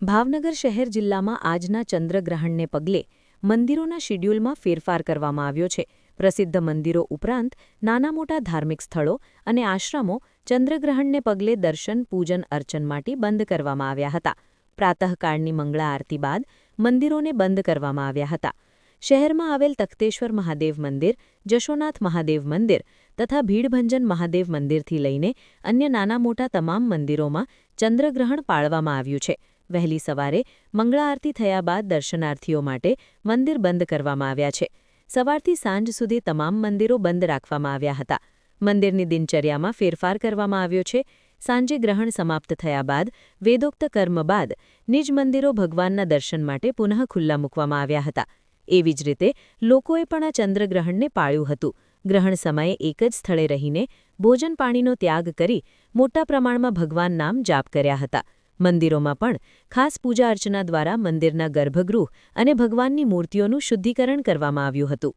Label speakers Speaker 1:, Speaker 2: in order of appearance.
Speaker 1: ભાવનગર શહેર જિલ્લામાં આજના ચંદ્રગ્રહણને પગલે મંદિરોના શિડ્યુલમાં ફેરફાર કરવામાં આવ્યો છે. પ્રસિદ્ધ મંદિરો ઉપરાંત નાના મોટા ધાર્મિક સ્થળો અને આશ્રમો ચંદ્રગ્રહણને પગલે દર્શન પૂજન અર્ચન માટે બંધ કરવામાં આવ્યા હતા. પ્રાતઃકાળની મંગળા આરતી બાદ મંદિરોને બંધ કરવામાં આવ્યા હતા. શહેરમાં આવેલ તખ્તેશ્વર મહાદેવ મંદિર, જશોનાથ મહાદેવ મંદિર તથા ભીડભંજન મહાદેવ મંદિરથી લઈને અન્ય નાના મોટા તમામ મંદિરોમાં ચંદ્રગ્રહણ પાળવામાં આવ્યું છે. વહેલી સવારે મંગળા આરતી થયા બાદ દર્શનાર્થીઓ માટે મંદિર બંધ કરવામાં આવ્યા છે. સવારથી સાંજ સુધી તમામ મંદિરો બંધ રાખવામાં આવ્યા હતા. મંદિરની દિનચર્યામાં ફેરફાર કરવામાં આવ્યો છે. સાંજે ગ્રહણ સમાપ્ત થયા બાદ વેદોક્ત કર્મ બાદ નિજ મંદિરો ભગવાનના દર્શન માટે પુનઃ ખુલ્લા મૂકવામાં આવ્યા હતા. એવી જ રીતે લોકોએ પણ આ ચંદ્રગ્રહણને પાળ્યું હતું. ગ્રહણ સમયે એક જ સ્થળે રહીને ભોજન પાણીનો ત્યાગ કરી મોટા પ્રમાણમાં ભગવાન નામ જાપ કર્યા હતા. મંદિરોમાં પણ ખાસ પૂજા અર્ચના દ્વારા મંદિરના ગર્ભગૃહ અને ભગવાનની મૂર્તિઓનું શુદ્ધિકરણ કરવામાં આવ્યું હતું.